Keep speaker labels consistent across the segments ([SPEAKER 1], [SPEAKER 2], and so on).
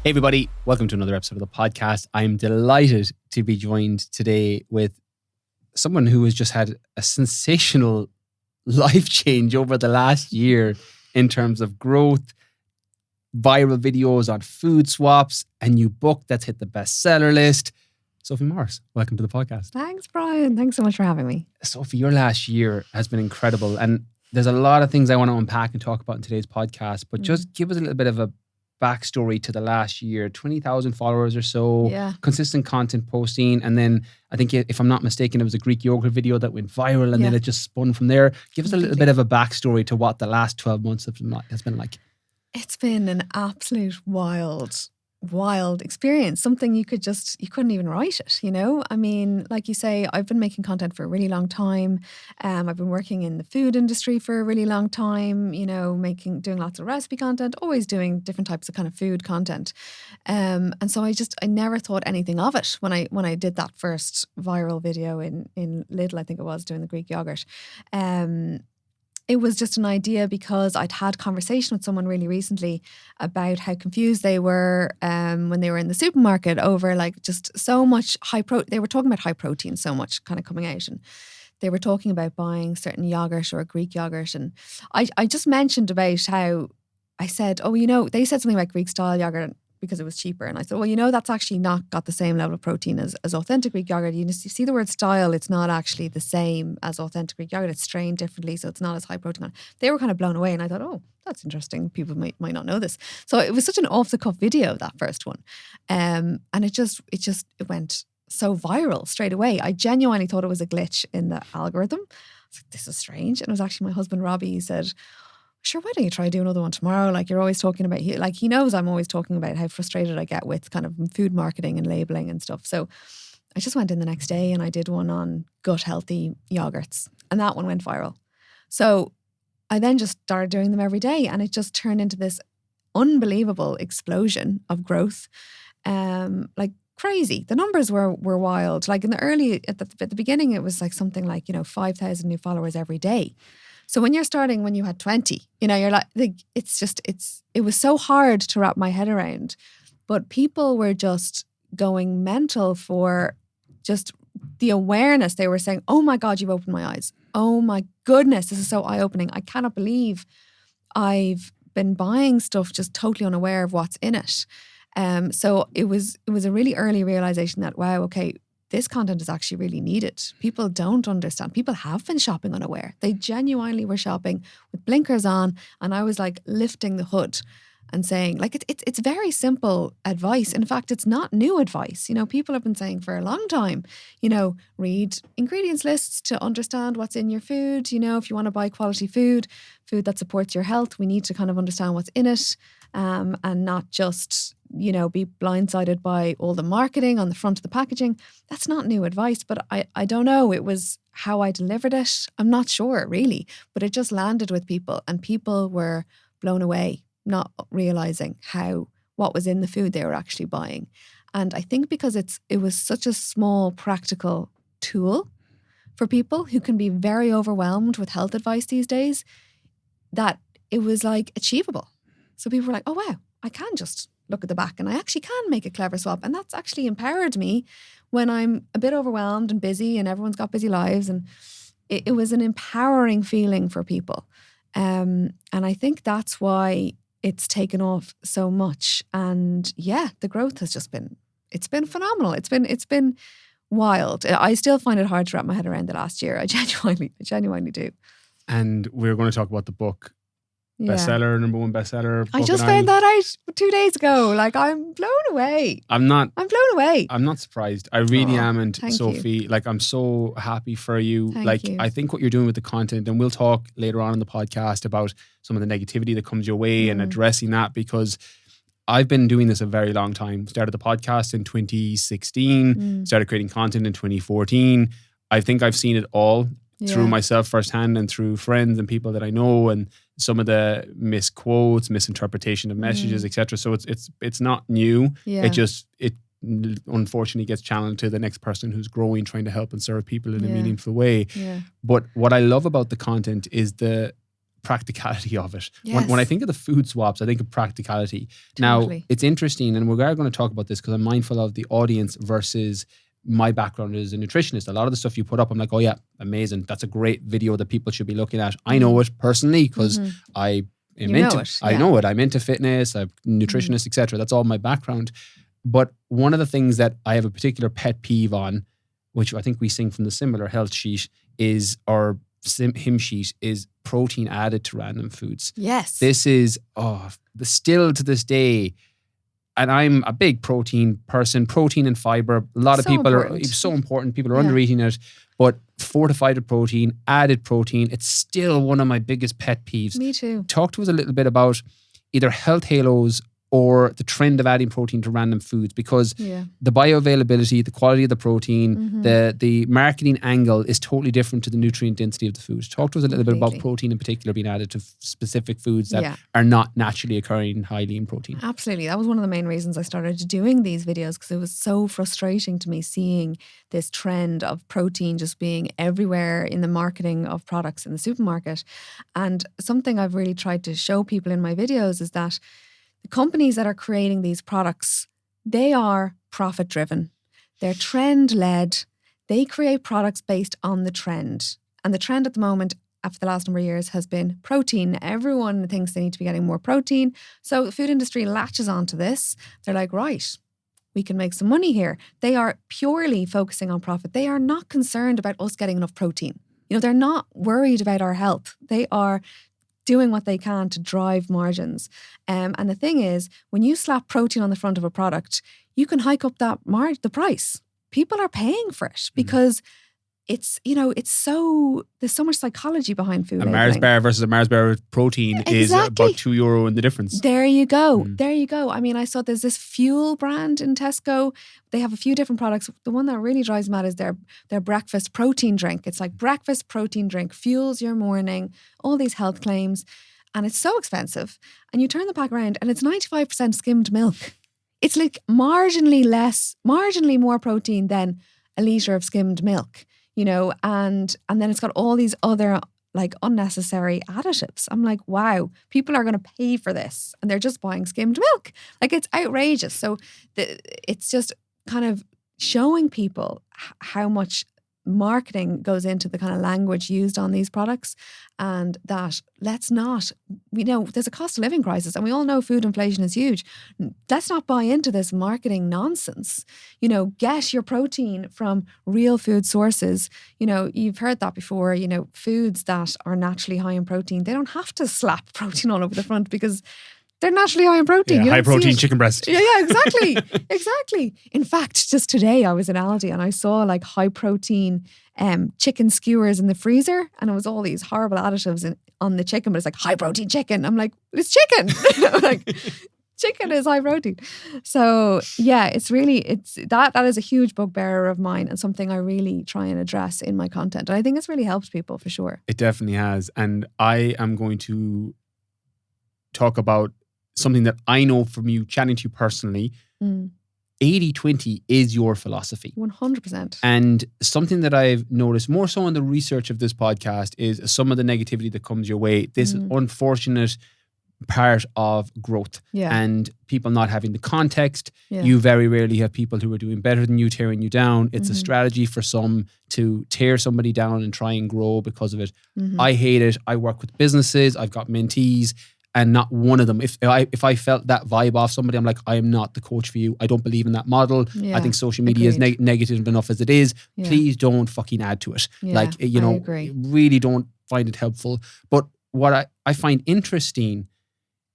[SPEAKER 1] Hey everybody, welcome to another episode of the podcast. I'm delighted to be joined today with someone who has just had a sensational life change over the last year in terms of growth, viral videos on food swaps, a new book that's hit the bestseller list. Sophie Morris, welcome to the podcast.
[SPEAKER 2] Thanks, Brian. Thanks so much for having me.
[SPEAKER 1] Sophie, your last year has been incredible, and there's a lot of things I want to unpack and talk about in today's podcast, but just give us a little bit of a backstory to the last year. 20,000 followers or so, consistent content posting, and then I think, if I'm not mistaken, it was a Greek yogurt video that went viral, and then it just spun from there. Give us a little bit of a backstory to what the last 12 months has been like.
[SPEAKER 2] It's been an absolute wild experience. Something you couldn't even write it, you know? I mean, like you say, I've been making content for a really long time. I've been working in the food industry for a really long time, you know, doing lots of recipe content, always doing different types of kind of food content. And so I never thought anything of it when I did that first viral video in Lidl, I think it was, doing the Greek yogurt. It was just an idea because I'd had conversation with someone really recently about how confused they were when they were in the supermarket over like just so much they were talking about high protein so much kind of coming out, and they were talking about buying certain yogurt or Greek yogurt, and I just mentioned about how I said, oh, you know, they said something about Greek style yogurt because it was cheaper. And I said, well, you know, that's actually not got the same level of protein as authentic Greek yogurt. You see the word style, it's not actually the same as authentic Greek yogurt. It's strained differently, so it's not as high protein. They were kind of blown away, and I thought, oh, that's interesting. People might not know this. So it was such an off-the-cuff video, that first one. And it went so viral straight away. I genuinely thought it was a glitch in the algorithm. I was like, this is strange. And it was actually my husband, Robbie. He said, sure, why don't you try do another one tomorrow? Like, you're always talking about, he knows I'm always talking about how frustrated I get with kind of food marketing and labeling and stuff. So I just went in the next day and I did one on gut healthy yogurts, and that one went viral. So I then just started doing them every day, and it just turned into this unbelievable explosion of growth. Like crazy. The numbers were wild. Like at the beginning, it was like something like, 5,000 new followers every day. So when you had 20, you're like it was so hard to wrap my head around, but people were just going mental for just the awareness. They were saying, oh my God, you've opened my eyes. Oh my goodness, this is so eye-opening. I cannot believe I've been buying stuff just totally unaware of what's in it. So it was a really early realization that, wow, okay, this content is actually really needed. People don't understand. People have been shopping unaware. They genuinely were shopping with blinkers on, and I was like lifting the hood and saying, like, it's very simple advice. In fact, it's not new advice. People have been saying for a long time, read ingredients lists to understand what's in your food. If you want to buy quality food that supports your health, we need to kind of understand what's in it, and not just be blindsided by all the marketing on the front of the packaging. That's not new advice, but I don't know. It was how I delivered it. I'm not sure really, but it just landed with people, and people were blown away, not realizing what was in the food they were actually buying. And I think because it was such a small practical tool for people who can be very overwhelmed with health advice these days, that it was like achievable. So people were like, oh wow, I can just look at the back and I actually can make a clever swap. And that's actually empowered me when I'm a bit overwhelmed and busy and everyone's got busy lives. And it was an empowering feeling for people. And I think that's why it's taken off so much. And yeah, the growth has it's been phenomenal. It's been wild. I still find it hard to wrap my head around the last year. I genuinely do.
[SPEAKER 1] And we're going to talk about the book. Bestseller, number one bestseller.
[SPEAKER 2] I just found that out 2 days ago. Like, I'm blown away. I'm blown away.
[SPEAKER 1] I'm not surprised. I really am. And Sophie, like, I'm so happy for you.
[SPEAKER 2] Thank you.
[SPEAKER 1] I think what you're doing with the content, and we'll talk later on in the podcast about some of the negativity that comes your way and addressing that, because I've been doing this a very long time. Started the podcast in 2016, started creating content in 2014. I think I've seen it all through myself firsthand and through friends and people that I know, and some of the misquotes, misinterpretation of messages, etc. So it's not new.
[SPEAKER 2] Yeah.
[SPEAKER 1] It unfortunately gets challenged to the next person who's growing, trying to help and serve people in a meaningful way.
[SPEAKER 2] Yeah.
[SPEAKER 1] But what I love about the content is the practicality of it.
[SPEAKER 2] Yes.
[SPEAKER 1] When I think of the food swaps, I think of practicality.
[SPEAKER 2] Totally.
[SPEAKER 1] Now, it's interesting, and we're going to talk about this because I'm mindful of the audience versus my background as a nutritionist. A lot of the stuff you put up, I'm like, oh yeah, amazing. That's a great video that people should be looking at. I know it personally because I am into it. I know it. I'm into fitness, I'm a nutritionist, etc. That's all my background. But one of the things that I have a particular pet peeve on, which I think we sing from the similar health sheet, is our hymn sheet, is protein added to random foods.
[SPEAKER 2] Yes.
[SPEAKER 1] This is, still to this day, and I'm a big protein person, protein and fiber. A lot of people are so important. People are under eating it, but fortified protein, added protein, it's still one of my biggest pet peeves.
[SPEAKER 2] Me too.
[SPEAKER 1] Talk to us a little bit about either health halos or the trend of adding protein to random foods, because the bioavailability, the quality of the protein, the marketing angle is totally different to the nutrient density of the food. Talk to us a little bit about protein in particular being added to specific foods that are not naturally occurring highly in protein.
[SPEAKER 2] Absolutely. That was one of the main reasons I started doing these videos, because it was so frustrating to me seeing this trend of protein just being everywhere in the marketing of products in the supermarket. And something I've really tried to show people in my videos is that the companies that are creating these products, they are profit driven. They're trend led. They create products based on the trend. And the trend at the moment, after the last number of years, has been protein. Everyone thinks they need to be getting more protein. So the food industry latches onto this. They're like, right, we can make some money here. They are purely focusing on profit. They are not concerned about us getting enough protein. They're not worried about our health. They are doing what they can to drive margins. And the thing is, when you slap protein on the front of a product, you can hike up the price. People are paying for it because it's, there's so much psychology behind food.
[SPEAKER 1] A Mars bar versus a Mars bar with protein is about €2 in the difference.
[SPEAKER 2] There you go. There you go. I mean, I saw there's this fuel brand in Tesco. They have a few different products. The one that really drives me mad is their breakfast protein drink. It's like breakfast protein drink, fuels your morning, all these health claims. And it's so expensive. And you turn the pack around and it's 95% skimmed milk. It's like marginally more protein than a litre of skimmed milk. And then it's got all these other like unnecessary additives. I'm like, wow, people are going to pay for this and they're just buying skimmed milk. Like, it's outrageous. So it's just kind of showing people how much marketing goes into the kind of language used on these products, and that let's not, there's a cost of living crisis and we all know food inflation is huge. Let's not buy into this marketing nonsense. Get your protein from real food sources. You've heard that before, foods that are naturally high in protein, they don't have to slap protein all over the front because they're naturally high in protein.
[SPEAKER 1] High protein chicken breast.
[SPEAKER 2] Yeah, exactly. Exactly. In fact, just today I was in Aldi and I saw like high protein chicken skewers in the freezer, and it was all these horrible additives on the chicken, but it's like high protein chicken. I'm like, it's chicken. I'm like, chicken is high protein. So yeah, that is a huge bugbearer of mine and something I really try and address in my content. And I think it's really helped people for sure.
[SPEAKER 1] It definitely has. And I am going to talk about something that I know from you, chatting to you personally. 80-20 is your philosophy.
[SPEAKER 2] 100%.
[SPEAKER 1] And something that I've noticed more so in the research of this podcast is some of the negativity that comes your way. This unfortunate part of growth and people not having the context. You very rarely have people who are doing better than you tearing you down. It's a strategy for some to tear somebody down and try and grow because of it. I hate it. I work with businesses. I've got mentees. And not one of them, if I felt that vibe off somebody, I'm like, I am not the coach for you. I don't believe in that model. I think social media is negative enough as it is. Please don't fucking add to it. Really don't find it helpful. But what I find interesting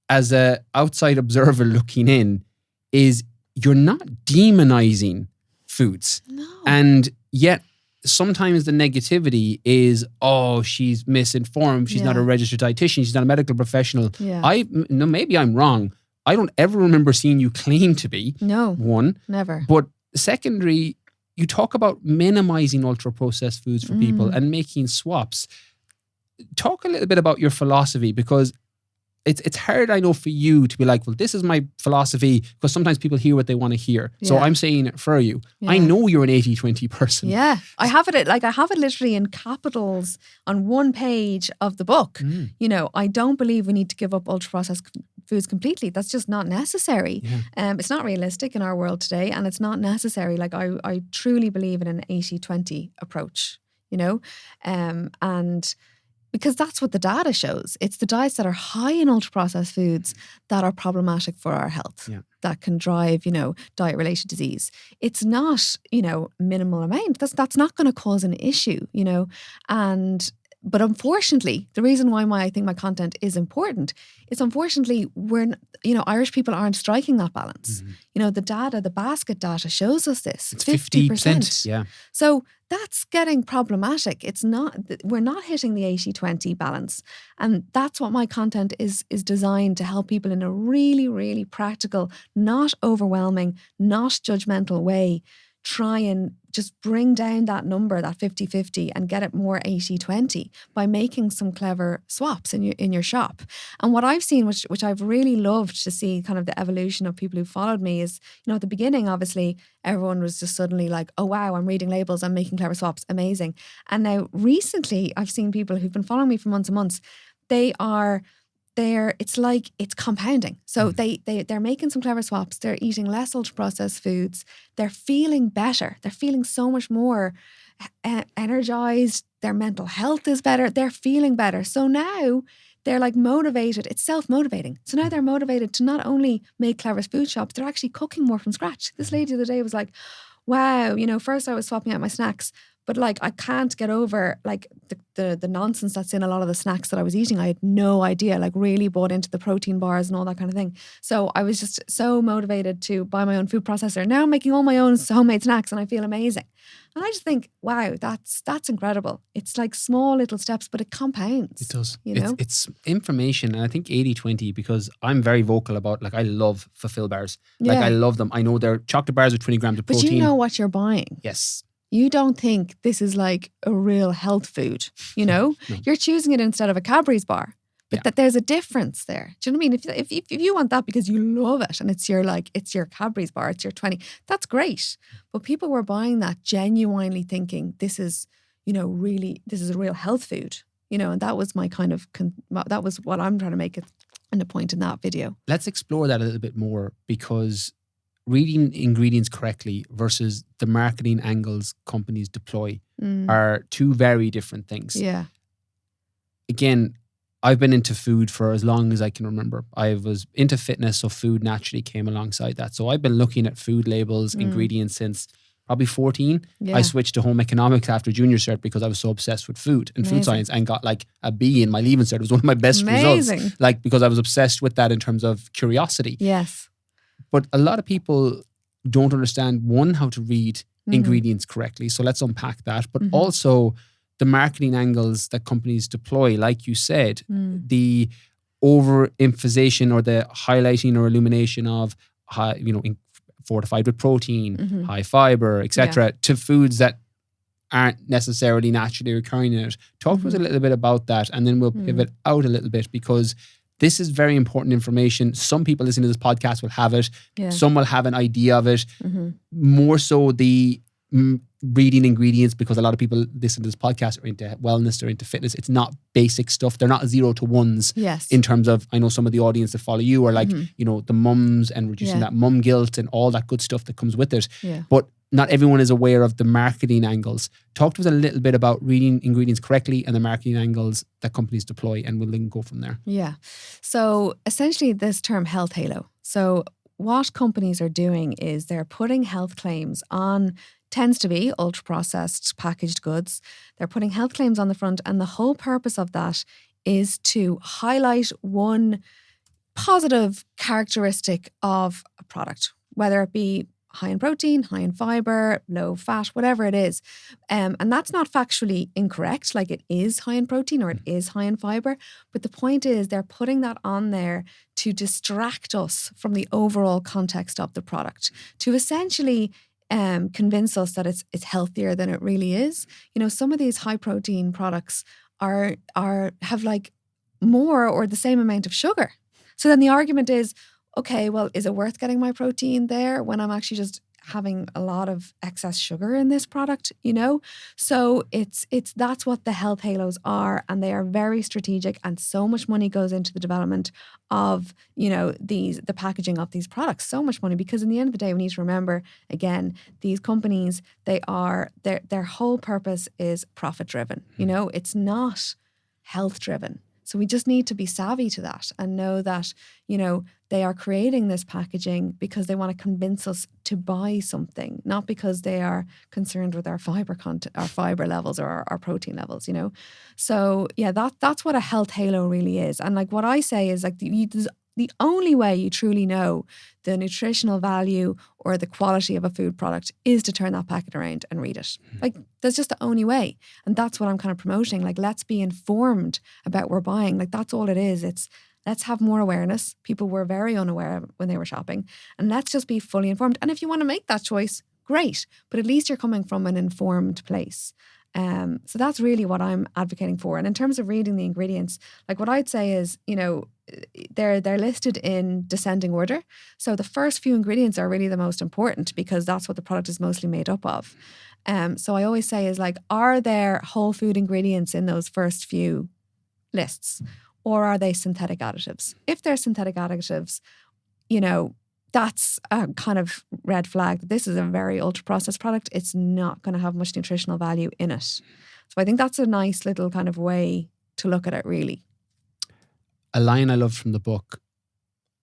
[SPEAKER 1] as a outside observer looking in is you're not demonizing foods.
[SPEAKER 2] No.
[SPEAKER 1] And yet sometimes the negativity is, oh, she's misinformed. She's not a registered dietitian. She's not a medical professional. Maybe I'm wrong. I don't ever remember seeing you claim to be.
[SPEAKER 2] No.
[SPEAKER 1] One.
[SPEAKER 2] Never.
[SPEAKER 1] But secondary, you talk about minimizing ultra-processed foods for people and making swaps. Talk a little bit about your philosophy, because it's hard, I know, for you to be like, well, this is my philosophy, because sometimes people hear what they want to hear. So I'm saying it for you. I know you're an 80-20 person.
[SPEAKER 2] Yeah. I have it literally in capitals on one page of the book. You know, I don't believe we need to give up ultra processed foods completely. That's just not necessary. It's not realistic in our world today, and it's not necessary. Like I truly believe in an 80-20 approach, you know, and because that's what the data shows. It's the diets that are high in ultra-processed foods that are problematic for our health, that can drive, you know, diet-related disease. It's not, you know, minimal amount. That's not going to cause an issue, you know. But unfortunately, the reason why I think my content is important is, unfortunately, Irish people aren't striking that balance. You know, the data, the basket data shows us this.
[SPEAKER 1] It's 50%. Yeah.
[SPEAKER 2] So that's getting problematic. We're not hitting the 80-20 balance. And that's what my content is designed to help people in a really, really practical, not overwhelming, not judgmental way, try and just bring down that number, that 50-50, and get it more 80-20 by making some clever swaps in your shop. And what I've seen, which I've really loved to see, kind of the evolution of people who followed me, is, you know, at the beginning, obviously, everyone was just suddenly like, oh wow, I'm reading labels, I'm making clever swaps, amazing. And now recently, I've seen people who've been following me for months and months. It's like it's compounding. So they're making some clever swaps. They're eating less ultra-processed foods. They're feeling better. They're feeling so much more energized. Their mental health is better. They're feeling better. So now they're like motivated. It's self-motivating. So now they're motivated to not only make clever food shops, they're actually cooking more from scratch. This lady the other day was like, wow, you know, first I was swapping out my snacks, but like I can't get over like the nonsense that's in a lot of the snacks that I was eating. I had no idea, like really bought into the protein bars and all that kind of thing. So I was just so motivated to buy my own food processor. Now I'm making all my own homemade snacks and I feel amazing. And I just think, wow, that's incredible. It's like small little steps, but it compounds.
[SPEAKER 1] It does.
[SPEAKER 2] You know?
[SPEAKER 1] It's information. And I think 80-20, because I'm very vocal about, like, I love Fulfill bars. Like, I love them. I know they're chocolate bars with 20 grams of protein.
[SPEAKER 2] But you know what you're buying.
[SPEAKER 1] Yes.
[SPEAKER 2] You don't think this is like a real health food, you know?
[SPEAKER 1] No.
[SPEAKER 2] You're choosing it instead of a Cadbury's bar. But that there's a difference there. Do you know what I mean? If you want that because you love it and it's your Cadbury's bar, it's your 20, that's great. But people were buying that genuinely thinking this is, you know, really, this is a real health food, you know, and that was my kind of, that was what I'm trying to make it in a point in that video.
[SPEAKER 1] Let's explore that a little bit more, because reading ingredients correctly versus the marketing angles companies deploy are two very different things.
[SPEAKER 2] Yeah.
[SPEAKER 1] Again, I've been into food for as long as I can remember. I was into fitness, so food naturally came alongside that. So I've been looking at food labels, ingredients since probably 14.
[SPEAKER 2] Yeah.
[SPEAKER 1] I switched to home economics after junior cert because I was so obsessed with food and food science, and got like a B in my leaving cert. It was one of my best results. Like, because I was obsessed with that in terms of curiosity.
[SPEAKER 2] Yes.
[SPEAKER 1] But a lot of people don't understand, one, how to read ingredients correctly. So let's unpack that. But also the marketing angles that companies deploy, like you said, the overemphasization or the highlighting or illumination of high, you know, fortified with protein, high fiber, etc., to foods that aren't necessarily naturally occurring in it. Talk to us a little bit about that, and then we'll pivot out a little bit, because this is very important information. Some people listening to this podcast will have it.
[SPEAKER 2] Yeah.
[SPEAKER 1] Some will have an idea of it. More so the reading ingredients, because a lot of people listen to this podcast are into wellness, they're into fitness. It's not basic stuff. They're not 0 to 1s.
[SPEAKER 2] Yes.
[SPEAKER 1] In terms of, I know some of the audience that follow you are like, you know, the mums and reducing that mum guilt and all that good stuff that comes with it.
[SPEAKER 2] Yeah.
[SPEAKER 1] But not everyone is aware of the marketing angles. Talk to us a little bit about reading ingredients correctly and the marketing angles that companies deploy, and we'll then go from there.
[SPEAKER 2] Yeah. So essentially this term health halo. So what companies are doing is they're putting health claims on, tends to be ultra processed packaged goods. They're putting health claims on the front, and the whole purpose of that is to highlight one positive characteristic of a product, whether it be high in protein, high in fiber, low fat, whatever it is. And that's not factually incorrect, like it is high in protein or it is high in fiber. But the point is they're putting that on there to distract us from the overall context of the product, to essentially convince us that it's healthier than it really is. You know, some of these high protein products have like more or the same amount of sugar. So then the argument is, okay, well, is it worth getting my protein there when I'm actually just having a lot of excess sugar in this product, you know? So that's what the health halos are, and they are very strategic, and so much money goes into the development of, you know, the packaging of these products. So much money, because in the end of the day, we need to remember, again, these companies, their whole purpose is profit driven. You know, it's not health driven. So we just need to be savvy to that and know that, you know, they are creating this packaging because they want to convince us to buy something, not because they are concerned with our fiber content, our fiber levels, or our protein levels, you know. So yeah, that's what a health halo really is. And like what I say is like the only way you truly know the nutritional value or the quality of a food product is to turn that packet around and read it. Like, that's just the only way. And that's what I'm kind of promoting. Like, let's be informed about what we're buying. Like, that's all it is. It's let's have more awareness. People were very unaware when they were shopping. And let's just be fully informed. And if you want to make that choice, great. But at least you're coming from an informed place. So that's really what I'm advocating for. And in terms of reading the ingredients, like what I'd say is, you know, they're listed in descending order. So the first few ingredients are really the most important because that's what the product is mostly made up of. So I always say is like, are there whole food ingredients in those first few lists, or are they synthetic additives? If they're synthetic additives, you know, that's a kind of red flag. This is a very ultra processed product. It's not going to have much nutritional value in it. So I think that's a nice little kind of way to look at it, really.
[SPEAKER 1] A line I loved from the book,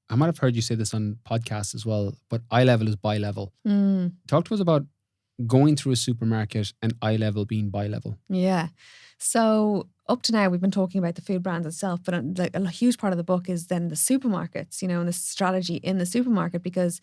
[SPEAKER 1] I might have heard you say this on podcasts as well, but eye level is bi level. Talk to us about going through a supermarket and eye level being bi level. Yeah.
[SPEAKER 2] So up to now, we've been talking about the food brands itself, but like a huge part of the book is then the supermarkets, you know, and the strategy in the supermarket, because,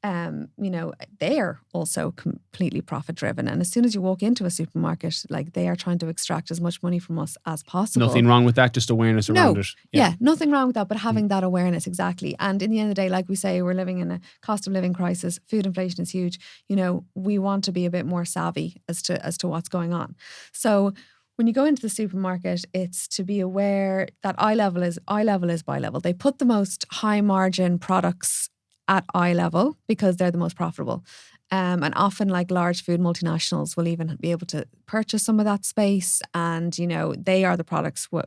[SPEAKER 2] you know, they are also completely profit driven. And as soon as you walk into a supermarket, like they are trying to extract as much money from us as possible.
[SPEAKER 1] Nothing wrong with that, just awareness around it.
[SPEAKER 2] Yeah, nothing wrong with that, but having that awareness, exactly. And in the end of the day, like we say, we're living in a cost of living crisis. Food inflation is huge. You know, we want to be a bit more savvy as to what's going on. So when you go into the supermarket, it's to be aware that eye level is bi level. They put the most high margin products at eye level because they're the most profitable. And often like large food multinationals will even be able to purchase some of that space. And, you know, they are the products where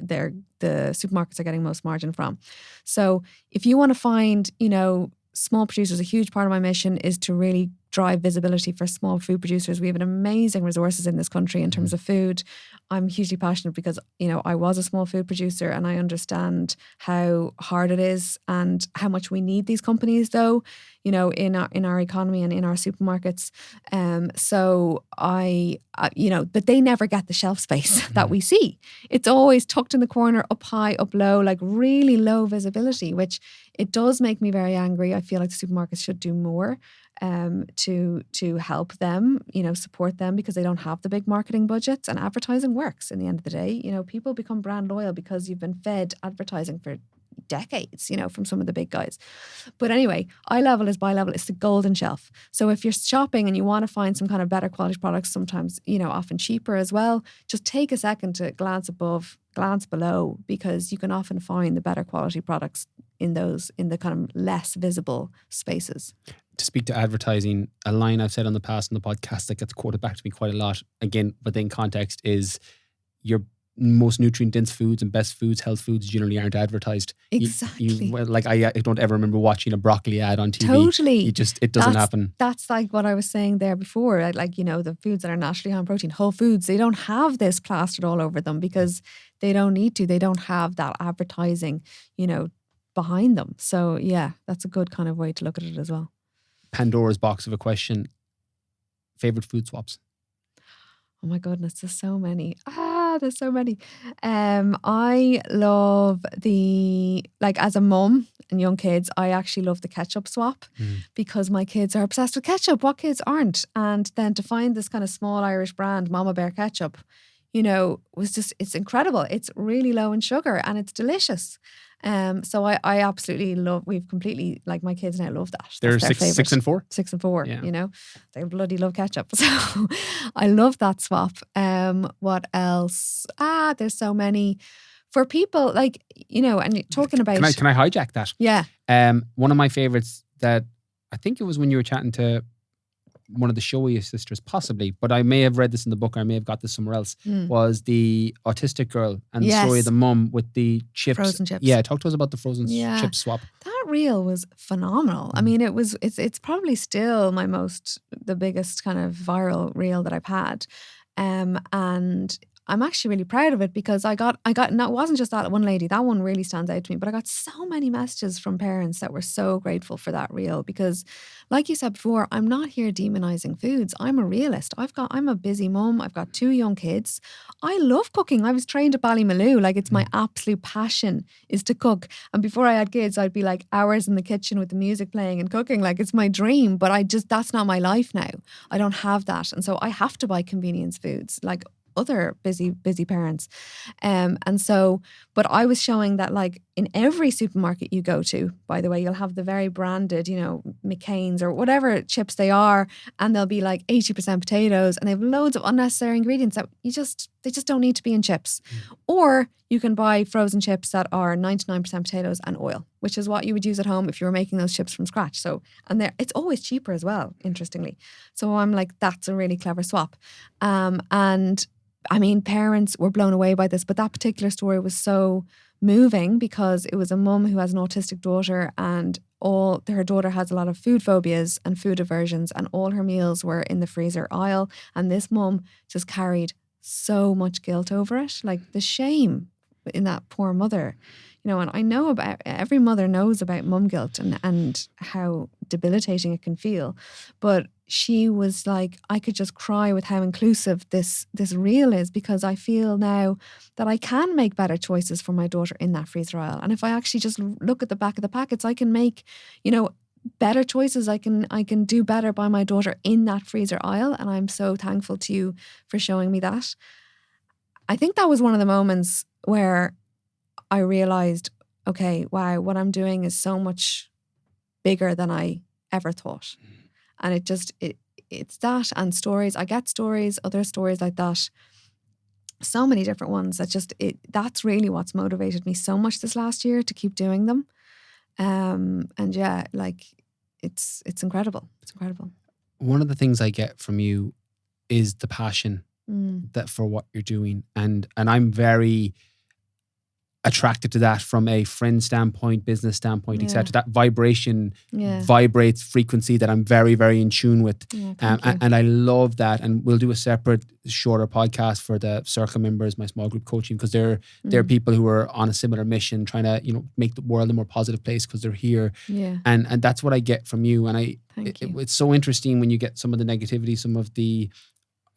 [SPEAKER 2] the supermarkets are getting most margin from. So if you want to find, you know, small producers, a huge part of my mission is to really drive visibility for small food producers. We have an amazing resources in this country in terms of food. I'm hugely passionate because, you know, I was a small food producer and I understand how hard it is and how much we need these companies, though, you know, in our economy and in our supermarkets. So you know, but they never get the shelf space that we see. It's always tucked in the corner, up high, up low, like really low visibility, which it does make me very angry. I feel like the supermarkets should do more to help them, you know, support them, because they don't have the big marketing budgets, and advertising works in the end of the day. You know, people become brand loyal because you've been fed advertising for decades, you know, from some of the big guys. But anyway, eye level is bi level. It's the golden shelf. So if you're shopping and you want to find some kind of better quality products, sometimes, you know, often cheaper as well, just take a second to glance above, glance below, because you can often find the better quality products in the kind of less visible spaces.
[SPEAKER 1] To speak to advertising, a line I've said on the past on the podcast that gets quoted back to me quite a lot, again, within context, is your most nutrient-dense foods and best foods, health foods, generally aren't advertised.
[SPEAKER 2] Exactly.
[SPEAKER 1] I don't ever remember watching a broccoli ad on TV.
[SPEAKER 2] Totally.
[SPEAKER 1] It doesn't happen.
[SPEAKER 2] That's like what I was saying there before. Like, you know, the foods that are naturally high in protein, whole foods, they don't have this plastered all over them because they don't need to. They don't have that advertising, you know, behind them. So yeah, that's a good kind of way to look at it as well.
[SPEAKER 1] Pandora's box of a question. Favorite food swaps?
[SPEAKER 2] Oh my goodness, there's so many. There's so many. I love as a mum and young kids, I actually love the ketchup swap because my kids are obsessed with ketchup. What kids aren't? And then to find this kind of small Irish brand, Mama Bear ketchup, you know, it's incredible. It's really low in sugar and it's delicious. So I absolutely love, we've completely, like my kids now love that.
[SPEAKER 1] They're 6 and 4?
[SPEAKER 2] 6 and 4, yeah. You know, they bloody love ketchup. So I love that swap. What else? There's so many. for people like, you know, and you're talking about...
[SPEAKER 1] Can I hijack that?
[SPEAKER 2] Yeah.
[SPEAKER 1] One of my favorites that I think it was when you were chatting to one of the Shoei sisters, possibly, but I may have read this in the book, or I may have got this somewhere else, was the autistic girl and the story of the mum with the chips.
[SPEAKER 2] Frozen chips.
[SPEAKER 1] Yeah, talk to us about the frozen chip swap.
[SPEAKER 2] That reel was phenomenal. I mean, it's probably still the biggest kind of viral reel that I've had. And I'm actually really proud of it because I got, and it wasn't just that one lady, that one really stands out to me, but I got so many messages from parents that were so grateful for that reel because, like you said before, I'm not here demonizing foods. I'm a realist. I'm a busy mum. I've got 2 young kids. I love cooking. I was trained at Ballymaloe. Like, it's my absolute passion is to cook. And before I had kids, I'd be like hours in the kitchen with the music playing and cooking. Like, it's my dream, but that's not my life now. I don't have that. And so I have to buy convenience foods. Like, other busy parents. And so, but I was showing that, like, in every supermarket you go to, by the way, you'll have the very branded, you know, McCain's or whatever chips they are, and they'll be like 80% potatoes, and they have loads of unnecessary ingredients that they just don't need to be in chips. Or you can buy frozen chips that are 99% potatoes and oil, which is what you would use at home if you were making those chips from scratch. So, and it's always cheaper as well, interestingly. So I'm like, that's a really clever swap. And I mean, parents were blown away by this, but that particular story was so moving because it was a mum who has an autistic daughter, and her daughter has a lot of food phobias and food aversions, and all her meals were in the freezer aisle. And this mum just carried so much guilt over it, like the shame in that poor mother. You know, and I know every mother knows about mum guilt and how debilitating it can feel. But she was like, I could just cry with how inclusive this reel is, because I feel now that I can make better choices for my daughter in that freezer aisle. And if I actually just look at the back of the packets, I can make, you know, better choices. I can do better by my daughter in that freezer aisle. And I'm so thankful to you for showing me that. I think that was one of the moments where I realized, okay, wow, what I'm doing is so much bigger than I ever thought. And it's that, and stories. I get stories, other stories like that. So many different ones that's really what's motivated me so much this last year to keep doing them. And yeah, like it's incredible. It's incredible.
[SPEAKER 1] One of the things I get from you is the passion that for what you're doing. And I'm very attracted to that from a friend standpoint, business standpoint, etc. That vibration vibrates frequency that I'm very, very in tune with. And I love that. And we'll do a separate, shorter podcast for the circle members, my small group coaching, because they're people who are on a similar mission, trying to, you know, make the world a more positive place because they're here. Yeah. And that's what I get from you. And it's so interesting when you get some of the negativity, some of the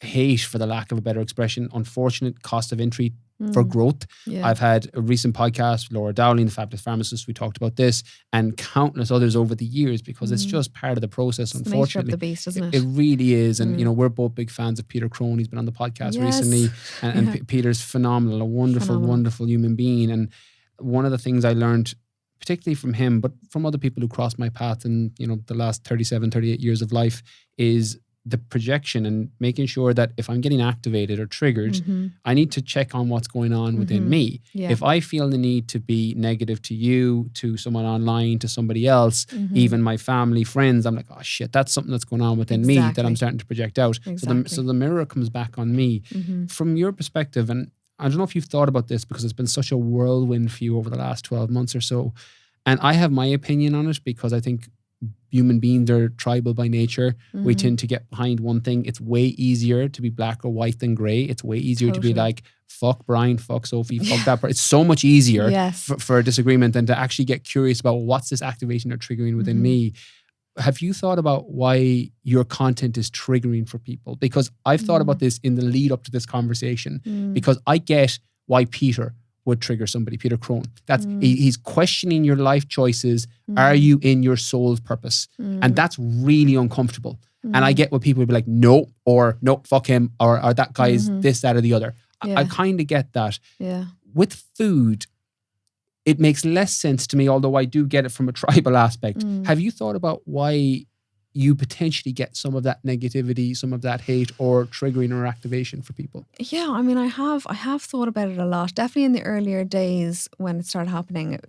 [SPEAKER 1] hate, for the lack of a better expression, unfortunate cost of entry for growth. I've had a recent podcast, Laura Dowling, the fabulous pharmacist, we talked about this, and countless others over the years, because it's just part of the process,
[SPEAKER 2] it's
[SPEAKER 1] unfortunately.
[SPEAKER 2] The nature of the beast, isn't it?
[SPEAKER 1] It really is. And, you know, we're both big fans of Peter Crone. He's been on the podcast recently. And Peter's phenomenal, a wonderful human being. And one of the things I learned, particularly from him, but from other people who crossed my path in, you know, the last 37, 38 years of life, is the projection and making sure that if I'm getting activated or triggered, I need to check on what's going on within me. Yeah. If I feel the need to be negative to you, to someone online, to somebody else, even my family, friends, I'm like, oh shit, that's something that's going on within me that I'm starting to project out. So the mirror comes back on me. From your perspective, and I don't know if you've thought about this, because it's been such a whirlwind for you over the last 12 months or so. And I have my opinion on it, because I think human beings are tribal by nature. We tend to get behind one thing. It's way easier to be black or white than grey. It's way easier to be like, fuck Brian, fuck Sophie, fuck that person. It's so much easier for a disagreement than to actually get curious about what's this activation or triggering within me. Have you thought about why your content is triggering for people? Because I've thought about this in the lead up to this conversation, because I get why Peter would trigger somebody, Peter Crone. That's he's questioning your life choices. Are you in your soul's purpose? And that's really uncomfortable. And I get what people would be like, no, or no, fuck him, or that guy is this, that, or the other. I kind of get that. Yeah. With food, it makes less sense to me, although I do get it from a tribal aspect. Have you thought about why you potentially get some of that negativity, some of that hate, or triggering or activation for people?
[SPEAKER 2] Yeah, I mean, I have thought about it a lot. Definitely in the earlier days when it started happening, it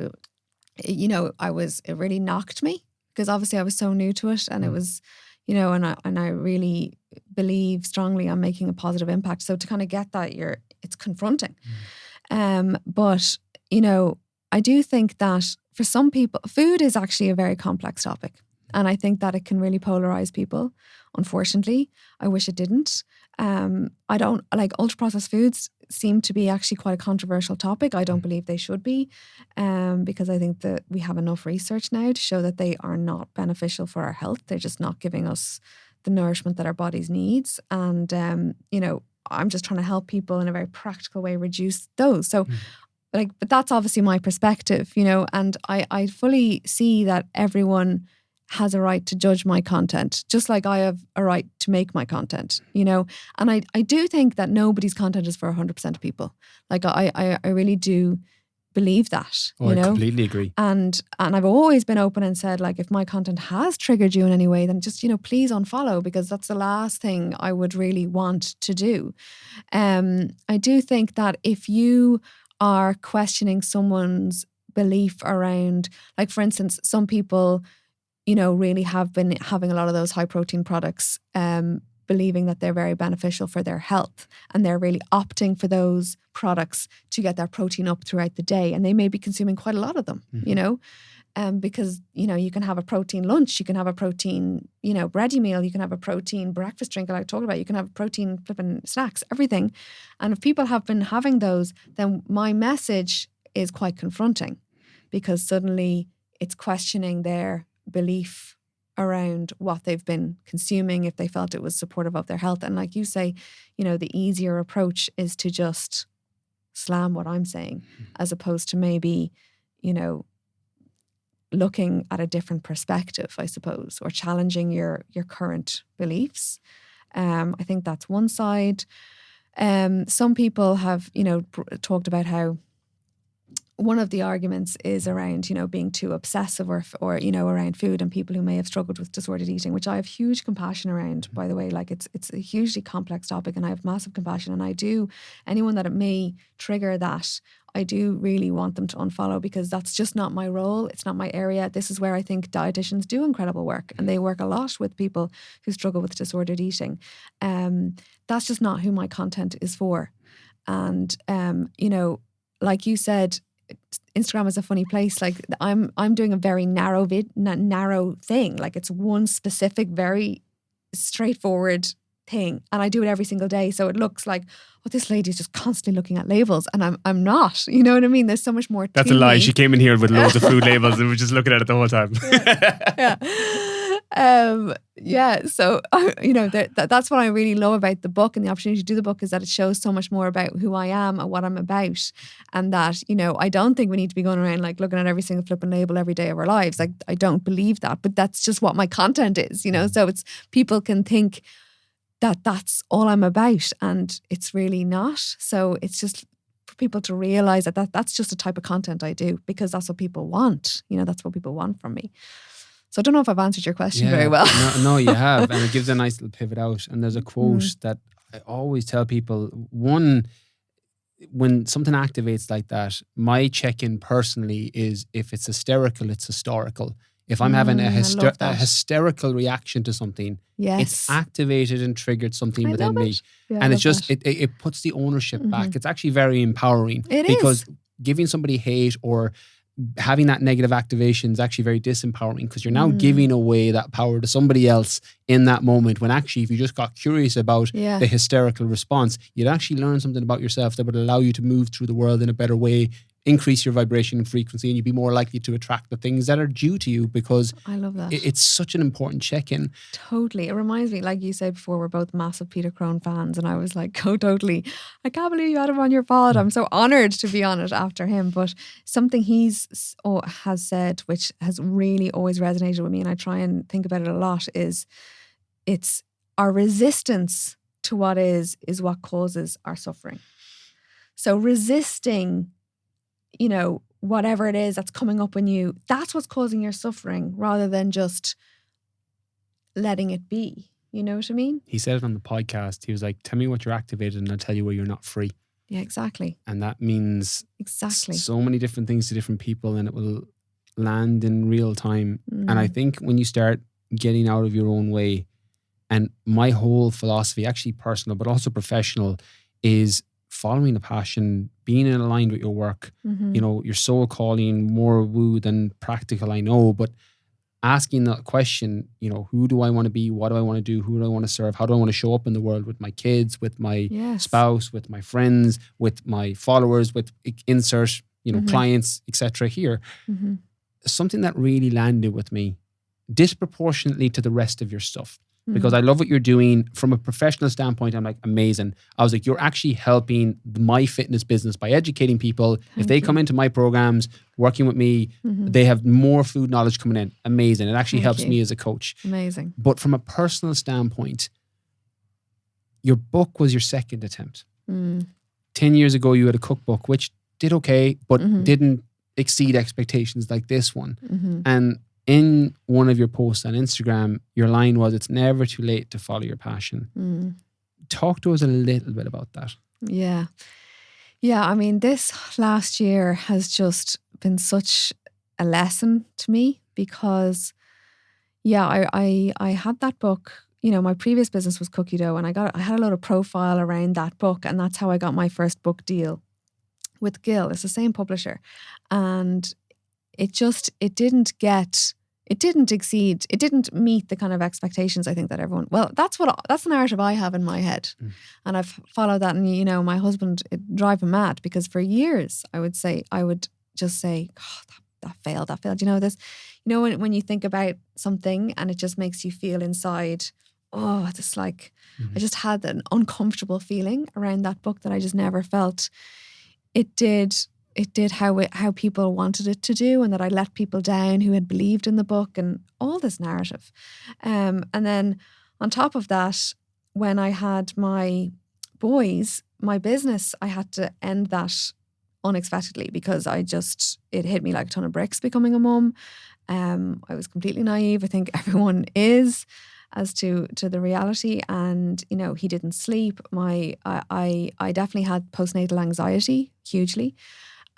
[SPEAKER 2] really knocked me because obviously I was so new to it, and it was, and I really believe strongly I'm making a positive impact. So to kind of get that, it's confronting. But I do think that for some people, food is actually a very complex topic. And I think that it can really polarize people. Unfortunately, I wish it didn't. I don't like ultra processed foods seem to be actually quite a controversial topic. I don't believe they should be, because I think that we have enough research now to show that they are not beneficial for our health. They're just not giving us the nourishment that our bodies needs. And, I'm just trying to help people in a very practical way reduce those. So but that's obviously my perspective, and I fully see that everyone has a right to judge my content, just like I have a right to make my content, and I do think that nobody's content is for 100% of people. Like I really do believe that,
[SPEAKER 1] I completely agree.
[SPEAKER 2] And I've always been open and said, like, if my content has triggered you in any way, then just, please unfollow, because that's the last thing I would really want to do. I do think that if you are questioning someone's belief around, like, for instance, some people, really have been having a lot of those high protein products, believing that they're very beneficial for their health, and they're really opting for those products to get their protein up throughout the day, and they may be consuming quite a lot of them, because you can have a protein lunch, you can have a protein bready meal, you can have a protein breakfast drink, like I talked about, you can have protein flipping snacks, everything. And if people have been having those, then my message is quite confronting, because suddenly it's questioning their belief around what they've been consuming, if they felt it was supportive of their health. And like you say, the easier approach is to just slam what I'm saying, as opposed to maybe, looking at a different perspective, I suppose, or challenging your current beliefs. I think that's one side. Some people have, talked about how one of the arguments is around, being too obsessive or around food, and people who may have struggled with disordered eating, which I have huge compassion around, by the way. Like, it's a hugely complex topic, and I have massive compassion. And anyone that it may trigger that, I do really want them to unfollow, because that's just not my role. It's not my area. This is where I think dietitians do incredible work, and they work a lot with people who struggle with disordered eating. That's just not who my content is for. And, like you said, Instagram is a funny place. Like, I'm doing a very narrow thing. Like, it's one specific, very straightforward thing, and I do it every single day. So it looks like, this lady is just constantly looking at labels, and I'm not. You know what I mean? There's so much more.
[SPEAKER 1] That's a lie. She came in here with loads of food labels and was just looking at it the whole time.
[SPEAKER 2] Yeah. So that's what I really love about the book, and the opportunity to do the book, is that it shows so much more about who I am and what I'm about, and that I don't think we need to be going around like looking at every single flipping label every day of our lives. Like, I don't believe that, but that's just what my content is. So it's, people can think that that's all I'm about, and it's really not. So it's just for people to realize that that's just a type of content I do, because that's what people want. That's what people want from me. So I don't know if I've answered your question very well.
[SPEAKER 1] No, you have. And it gives a nice little pivot out. And there's a quote that I always tell people. One, when something activates like that, my check-in personally is, if it's hysterical, it's historical. If I'm having a hysterical reaction to something, it's activated and triggered something within me. Yeah, and it's just, it puts the ownership back. It's actually very empowering. Because giving somebody hate or having that negative activation is actually very disempowering, because you're now giving away that power to somebody else in that moment, when actually, if you just got curious about the hysterical response, you'd actually learn something about yourself that would allow you to move through the world in a better way, increase your vibration and frequency, and you'd be more likely to attract the things that are due to you, because
[SPEAKER 2] I love that.
[SPEAKER 1] It's such an important check-in.
[SPEAKER 2] Totally. It reminds me, like you said before, we're both massive Peter Crone fans, and I was like, oh, totally. I can't believe you had him on your pod. I'm so honoured to be on it after him. But something has said, which has really always resonated with me, and I try and think about it a lot, is it's our resistance to what is what causes our suffering. So resisting, whatever it is that's coming up in you, that's what's causing your suffering, rather than just letting it be. You know what I mean?
[SPEAKER 1] He said it on the podcast. He was like, tell me what you're activated and I'll tell you where you're not free.
[SPEAKER 2] Yeah, exactly.
[SPEAKER 1] And that means
[SPEAKER 2] Exactly.
[SPEAKER 1] so many different things to different people, and it will land in real time. And I
[SPEAKER 2] Mm.
[SPEAKER 1] think when you start getting out of your own way, and my whole philosophy, actually personal, but also professional, is following a passion, being in aligned with your work,
[SPEAKER 2] Mhm.
[SPEAKER 1] you know, your soul calling, more woo than practical, I know, but asking that question, you know, who do I want to be? What do I want to do? Who do I want to serve? How do I want to show up in the world with my kids, with my
[SPEAKER 2] Yes.
[SPEAKER 1] spouse, with my friends, with my followers, with insert, you know,
[SPEAKER 2] Mhm.
[SPEAKER 1] clients, etc. here.
[SPEAKER 2] Mhm.
[SPEAKER 1] Something that really landed with me disproportionately to the rest of your stuff. Because
[SPEAKER 2] Mm.
[SPEAKER 1] I love what you're doing from a professional standpoint. I'm like, amazing. I was like, you're actually helping my fitness business by educating people. If
[SPEAKER 2] Thank
[SPEAKER 1] they
[SPEAKER 2] you.
[SPEAKER 1] come into my programs, working with me,
[SPEAKER 2] Mhm.
[SPEAKER 1] they have more food knowledge coming in. Amazing. It actually
[SPEAKER 2] Thank
[SPEAKER 1] helps
[SPEAKER 2] you.
[SPEAKER 1] me as a coach.
[SPEAKER 2] Amazing.
[SPEAKER 1] But from a personal standpoint, your book was your second attempt.
[SPEAKER 2] Mm.
[SPEAKER 1] 10 years ago, you had a cookbook, which did okay, but
[SPEAKER 2] Mhm.
[SPEAKER 1] didn't exceed expectations like this one.
[SPEAKER 2] Mhm.
[SPEAKER 1] And in one of your posts on Instagram, your line was, it's never too late to follow your passion.
[SPEAKER 2] Mm.
[SPEAKER 1] Talk to us a little bit about that.
[SPEAKER 2] Yeah. Yeah, I mean, this last year has just been such a lesson to me because, yeah, I had that book. You know, my previous business was cookie dough, and I had a lot of profile around that book, and that's how I got my first book deal with Gill. It's the same publisher, and it didn't meet the kind of expectations I think that everyone. Well, that's the narrative I have in my head, and I've followed that. And you know, my husband, it drive him mad because for years I would just say, oh, that failed. You know this, you know when you think about something and it just makes you feel inside, oh, it's like I just had an uncomfortable feeling around that book that I just never felt. It did how people wanted it to do, and that I let people down who had believed in the book and all this narrative. And then on top of that, when I had my boys, my business, I had to end that unexpectedly because it hit me like a ton of bricks becoming a mum. I was completely naive. I think everyone is, as to the reality. And you know, he didn't sleep. I definitely had postnatal anxiety hugely.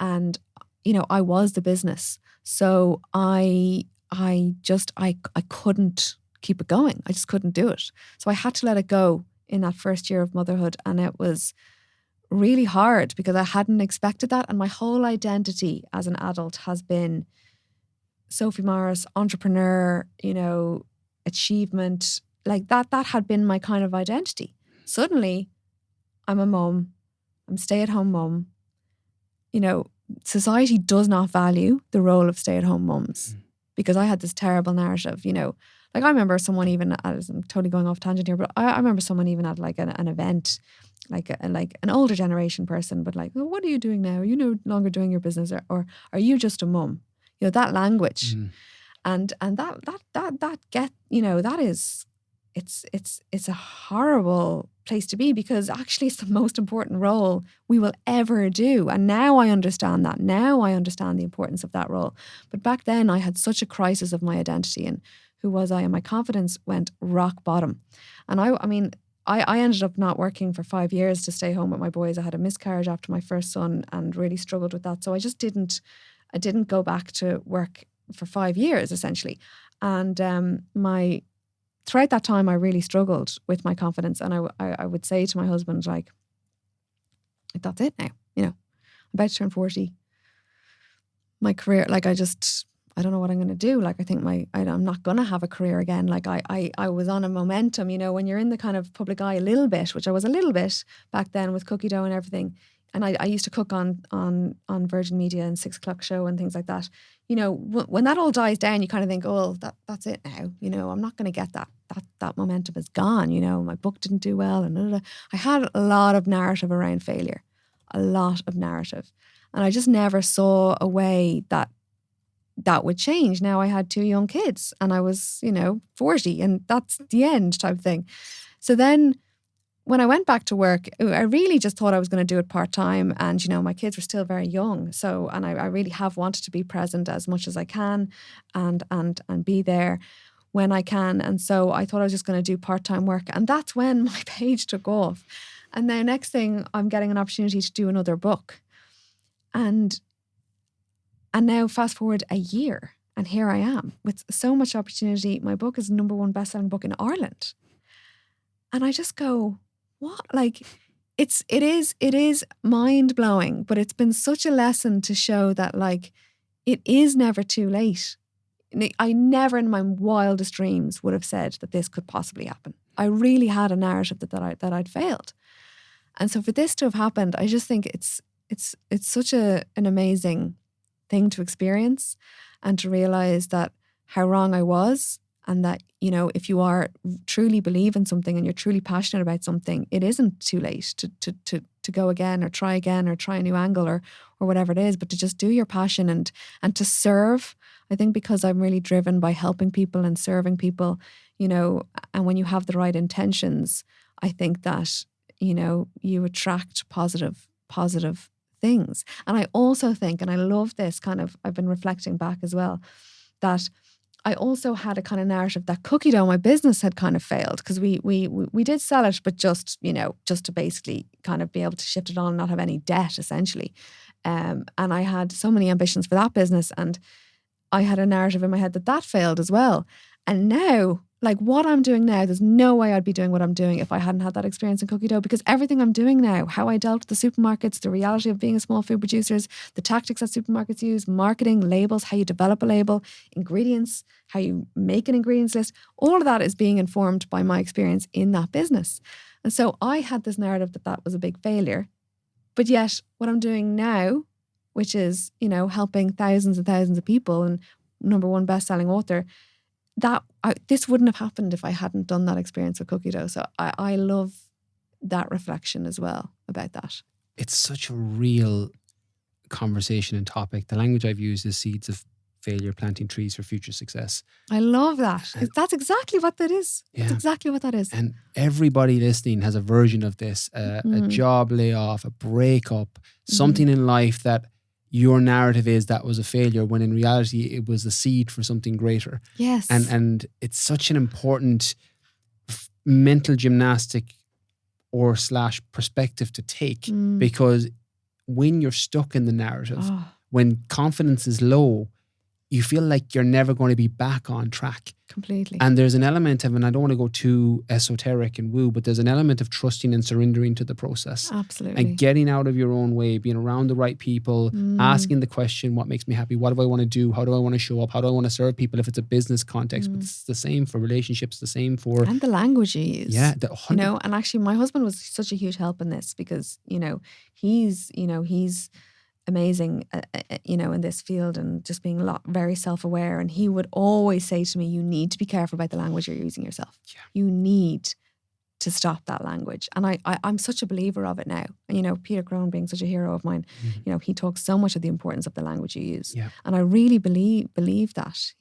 [SPEAKER 2] And, you know, I was the business. So I couldn't keep it going. I just couldn't do it. So I had to let it go in that first year of motherhood. And it was really hard because I hadn't expected that. And my whole identity as an adult has been Sophie Morris, entrepreneur, you know, achievement. Like that had been my kind of identity. Suddenly, I'm a mum. I'm stay-at-home mum. You know, society does not value the role of stay-at-home mums because I had this terrible narrative, you know. Like I remember someone even, I'm totally going off tangent here, but I remember someone even at like an event, like an older generation person, but like, oh, what are you doing now? Are you no longer doing your business, or are you just a mum? You know, that language. And that get, you know, that is, it's a horrible place to be because actually it's the most important role we will ever do. And now I understand that. Now I understand the importance of that role. But back then I had such a crisis of my identity and who was I, and my confidence went rock bottom. And I mean, I ended up not working for 5 years to stay home with my boys. I had a miscarriage after my first son and really struggled with that. So I didn't go back to work for 5 years essentially. And throughout that time, I really struggled with my confidence. And I would say to my husband, like, that's it now. You know, I'm about to turn 40. My career, like, I don't know what I'm going to do. Like, I think I'm not going to have a career again. Like, I was on a momentum, you know, when you're in the kind of public eye a little bit, which I was a little bit back then with cookie dough and everything. And I used to cook on Virgin Media and 6 o'clock show and things like that. You know, when that all dies down, you kind of think, oh, that's it now. You know, I'm not going to get that momentum is gone. You know, my book didn't do well. And I had a lot of narrative around failure, a lot of narrative. And I just never saw a way that would change. Now I had 2 young kids and I was, you know, 40 and that's the end type of thing. So then when I went back to work, I really just thought I was going to do it part-time. And, you know, my kids were still very young. So, and I really have wanted to be present as much as I can and be there. when I can. And so I thought I was just going to do part-time work. And that's when my page took off. And then next thing, I'm getting an opportunity to do another book. And now fast forward a year, and here I am with so much opportunity. My book is the #1 best-selling book in Ireland. And I just go, what? Like, it is mind-blowing, but it's been such a lesson to show that, like, it is never too late. I never in my wildest dreams would have said that this could possibly happen. I really had a narrative that I'd failed. And so for this to have happened, I just think it's such an amazing thing to experience, and to realize that how wrong I was, and that, you know, if you are truly believe in something and you're truly passionate about something, it isn't too late to go again, or try a new angle, or whatever it is, but to just do your passion and to serve. I think because I'm really driven by helping people and serving people, you know, and when you have the right intentions, I think that, you know, you attract positive things. And I also think, and I love this kind of, I've been reflecting back as well, that I also had a kind of narrative that cookie dough, my business, had kind of failed, because we did sell it, but just, you know, just to basically kind of be able to shift it on and not have any debt, essentially. And I had so many ambitions for that business, and I had a narrative in my head that failed as well. And now, like, what I'm doing now, there's no way I'd be doing what I'm doing if I hadn't had that experience in cookie dough, because everything I'm doing now, how I dealt with the supermarkets, the reality of being a small food producers, the tactics that supermarkets use, marketing, labels, how you develop a label, ingredients, how you make an ingredients list, all of that is being informed by my experience in that business. And so I had this narrative that was a big failure. But yet what I'm doing now, which is, you know, helping thousands and thousands of people and #1 best-selling author, this wouldn't have happened if I hadn't done that experience with cookie dough. So I love that reflection as well about that.
[SPEAKER 1] It's such a real conversation and topic. The language I've used is seeds of failure, planting trees for future success.
[SPEAKER 2] I love that. That's exactly what that is. Yeah. That's exactly what that is.
[SPEAKER 1] And everybody listening has a version of this, a job layoff, a breakup, something in life that your narrative is that was a failure, when in reality it was a seed for something greater.
[SPEAKER 2] Yes.
[SPEAKER 1] And it's such an important mental gymnastic or / perspective to take, because when you're stuck in the narrative, when confidence is low, you feel like you're never going to be back on track.
[SPEAKER 2] Completely.
[SPEAKER 1] And there's an element of, and I don't want to go too esoteric and woo, but there's an element of trusting and surrendering to the process.
[SPEAKER 2] Absolutely.
[SPEAKER 1] And getting out of your own way, being around the right people, asking the question, what makes me happy? What do I want to do? How do I want to show up? How do I want to serve people if it's a business context? But it's the same for relationships, the same for...
[SPEAKER 2] And the language you use.
[SPEAKER 1] Yeah.
[SPEAKER 2] You know, and actually my husband was such a huge help in this, because, he's amazing, in this field, and just being very self-aware. And he would always say to me, you need to be careful about the language you're using yourself. Yeah. You need to stop that language. And I'm such a believer of it now. And, Peter Crone being such a hero of mine, he talks so much of the importance of the language you use. Yeah. And I really believe that,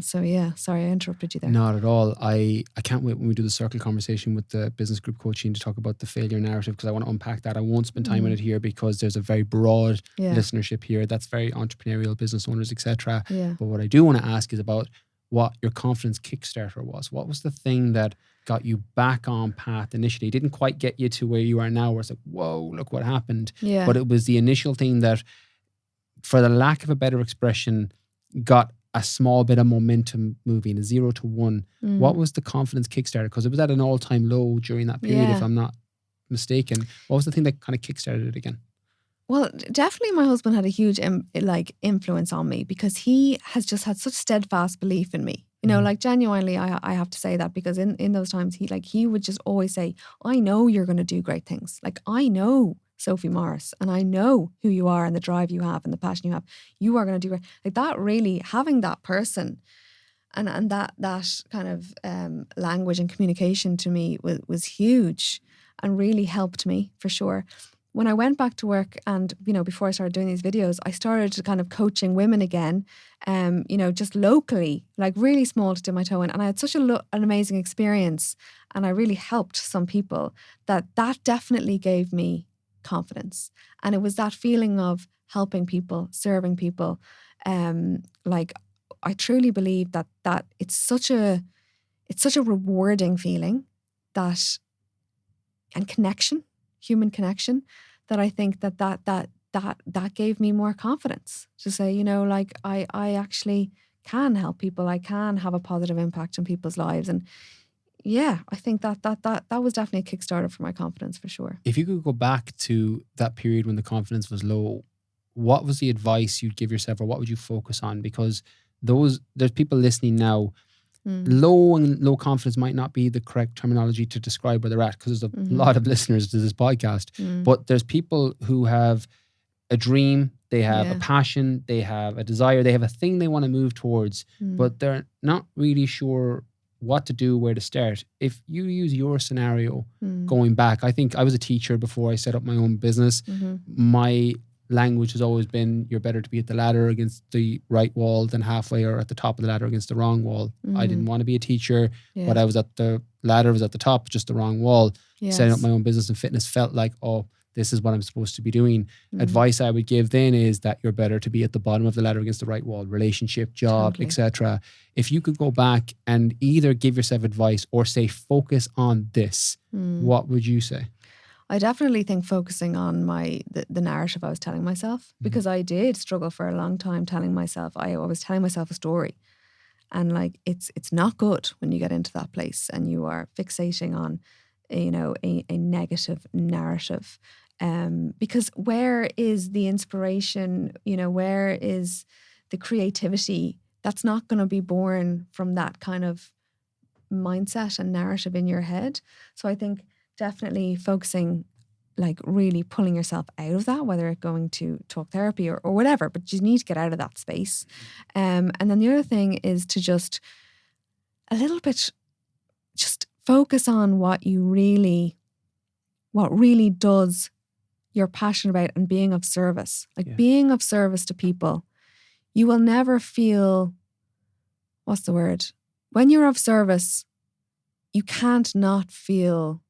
[SPEAKER 2] So yeah, sorry, I interrupted you there.
[SPEAKER 1] Not at all. I can't wait when we do the circle conversation with the business group coaching to talk about the failure narrative, because I want to unpack that. I won't spend time on it here, because there's a very broad listenership here that's very entrepreneurial, business owners, etc. Yeah. But what I do want to ask is about what your confidence Kickstarter was. What was the thing that got you back on path initially? It didn't quite get you to where you are now, where it's like, whoa, look what happened. Yeah. But it was the initial thing that, for the lack of a better expression, got a small bit of momentum moving, a 0 to 1. What was the confidence Kickstarter? Because it was at an all-time low during that period, if I'm not mistaken. What was the thing that kind of kickstarted it again?
[SPEAKER 2] Well, definitely my husband had a huge influence on me, because he has just had such steadfast belief in me. Genuinely, I have to say that, because in those times, he would just always say, I know you're going to do great things. Like, I know Sophie Morris, and I know who you are and the drive you have and the passion you have. You are going to do great. Like, that really, having that person and that kind of language and communication to me was huge, and really helped me for sure. When I went back to work, and, before I started doing these videos, I started kind of coaching women again, just locally, like really small, to dip my toe in. And I had such an amazing experience, and I really helped some people that definitely gave me confidence. And it was that feeling of helping people, serving people, I truly believe that it's such a rewarding feeling, that, and connection, human connection, that I think that gave me more confidence to say, like I actually can help people. I can have a positive impact on people's lives. And yeah, I think that was definitely a Kickstarter for my confidence, for sure.
[SPEAKER 1] If you could go back to that period when the confidence was low, what was the advice you'd give yourself, or what would you focus on? Because there's people listening now. Low confidence might not be the correct terminology to describe where they're at, because there's a lot of listeners to this podcast. But there's people who have a dream, they have a passion, they have a desire, they have a thing they want to move towards, but they're not really sure what to do, where to start. If you use your scenario going back, I think I was a teacher before I set up my own business. My language has always been, you're better to be at the ladder against the right wall than halfway or at the top of the ladder against the wrong wall. I didn't want to be a teacher, but I was at the ladder, was at the top, just the wrong wall. Setting up my own business in fitness felt like, oh, this is what I'm supposed to be doing. Advice I would give then is that you're better to be at the bottom of the ladder against the right wall, relationship, job, etc. If you could go back and either give yourself advice or say, focus on this, what would you say?
[SPEAKER 2] I definitely think focusing on the narrative I was telling myself, because I did struggle for a long time telling myself, I was telling myself a story. And like, it's not good when you get into that place and you are fixating on, a negative narrative. Because where is the inspiration? Where is the creativity? That's not going to be born from that kind of mindset and narrative in your head. So I think definitely focusing, like really pulling yourself out of that, whether it's going to talk therapy or whatever, but you need to get out of that space. And then the other thing is to just a little bit, just focus on what really does you're passionate about, and being of service. Like being of service to people. You will never feel, what's the word? When you're of service, you can't not feel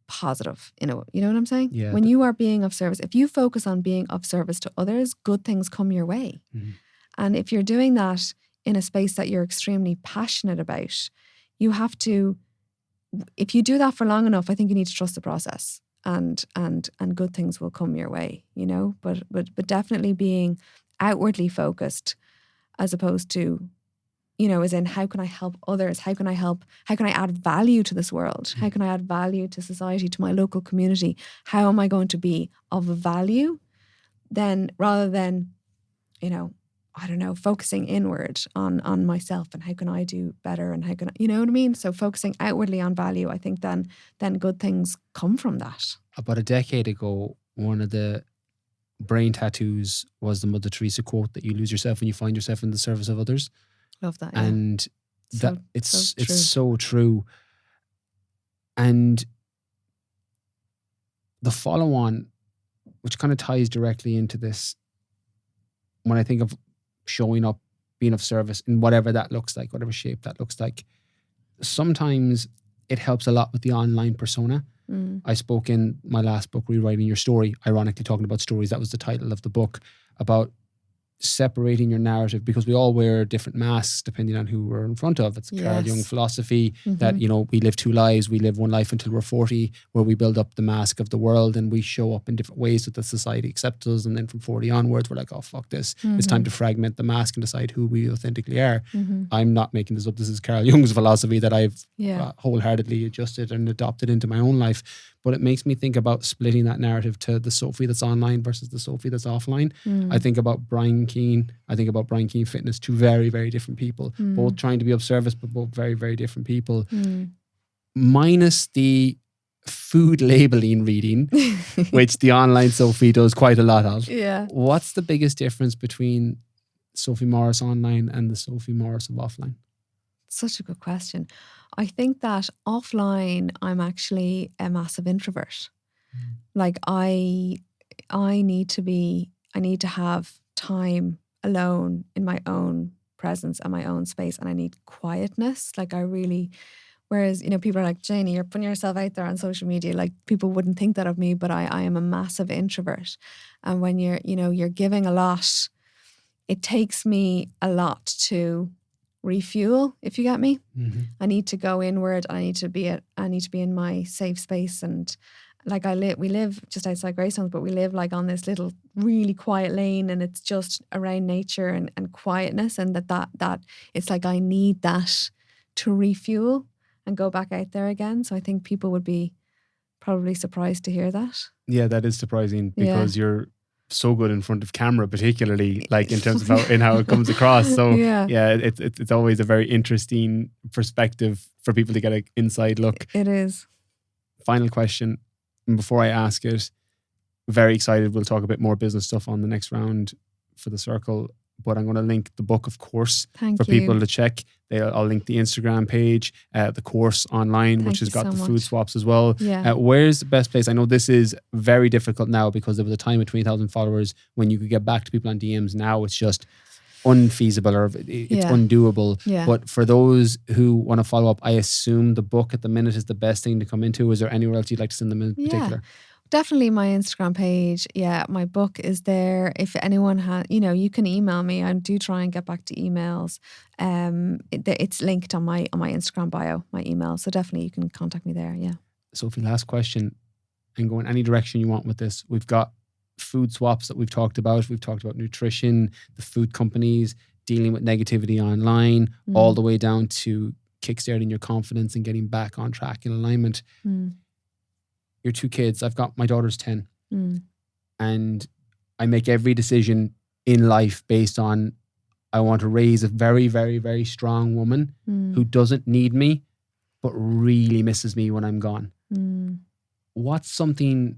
[SPEAKER 2] positive, you know what I'm saying?
[SPEAKER 1] Yeah.
[SPEAKER 2] When you are being of service, if you focus on being of service to others, good things come your way. And if you're doing that in a space that you're extremely passionate about, you have to, if you do that for long enough, I think you need to trust the process, and good things will come your way, but definitely being outwardly focused as opposed to, as in, how can I help others? How can I add value to this world? How can I add value to society, to my local community? How am I going to be of value? Then, rather than, I don't know, focusing inward on myself and how can I do better and how can I, you know what I mean? So focusing outwardly on value, I think then good things come from that.
[SPEAKER 1] About a decade ago, one of the brain tattoos was the Mother Teresa quote that you lose yourself when you find yourself in the service of others.
[SPEAKER 2] Love that. Yeah.
[SPEAKER 1] And that it's so true. And the follow on, which kind of ties directly into this, when I think of showing up, being of service in whatever that looks like, whatever shape that looks like, sometimes it helps a lot with the online persona. I spoke in my last book, Rewriting Your Story, ironically talking about stories. That was the title of the book, about separating your narrative, because we all wear different masks depending on who we're in front of. It's Carl Jung philosophy that, we live two lives. We live one life until we're 40, where we build up the mask of the world and we show up in different ways that the society accepts us. And then from 40 onwards, we're like, oh, fuck this. It's time to fragment the mask and decide who we authentically are. I'm not making this up. This is Carl Jung's philosophy that I've wholeheartedly adjusted and adopted into my own life. But it makes me think about splitting that narrative to the Sophie that's online versus the Sophie that's offline. I think about Brian Keane. I think about Brian Keane Fitness, two very, very different people, both trying to be of service, but both very, very different people. Minus the food labeling reading, which the online Sophie does quite a lot of.
[SPEAKER 2] Yeah.
[SPEAKER 1] What's the biggest difference between Sophie Morris online and the Sophie Morris of offline?
[SPEAKER 2] Such a good question. I think that offline, I'm actually a massive introvert. Like I need to have time alone in my own presence and my own space, and I need quietness. Like I really, whereas, people are like, Janie, you're putting yourself out there on social media. Like people wouldn't think that of me, but I am a massive introvert. And when you're giving a lot, it takes me a lot to refuel, if you get me.
[SPEAKER 1] Mm-hmm.
[SPEAKER 2] I need to go inward. I need to be in my safe space. And like we live just outside Greystones, but we live like on this little really quiet lane, and it's just around nature and quietness, and that it's like I need that to refuel and go back out there again. So I think people would be probably surprised to hear that.
[SPEAKER 1] Yeah, that is surprising because you're so good in front of camera, particularly like in terms of how it comes across. So it's always a very interesting perspective for people to get an inside look.
[SPEAKER 2] It is.
[SPEAKER 1] Final question. And before I ask it, very excited. We'll talk a bit more business stuff on the next round for the circle. But I'm going to link the book, of course, for people to check. I'll link the Instagram page, the course online, which has got the food swaps as well.
[SPEAKER 2] Yeah.
[SPEAKER 1] Where's the best place? I know this is very difficult now because there was a time with 20,000 followers when you could get back to people on DMs. Now it's just unfeasible or it's undoable.
[SPEAKER 2] Yeah.
[SPEAKER 1] But for those who want to follow up, I assume the book at the minute is the best thing to come into. Is there anywhere else you'd like to send them in particular?
[SPEAKER 2] Definitely my Instagram page. Yeah, my book is there. If anyone has, you can email me. I do try and get back to emails. It's linked on my Instagram bio, my email. So definitely you can contact me there. Yeah.
[SPEAKER 1] Sophie, last question, and go in any direction you want with this. We've got food swaps that we've talked about. We've talked about nutrition, the food companies, dealing with negativity online, all the way down to kickstarting your confidence and getting back on track in alignment. Your 2 kids, I've got, my daughter's 10, and I make every decision in life based on, I want to raise a very, very, very strong woman who doesn't need me, but really misses me when I'm gone. What's something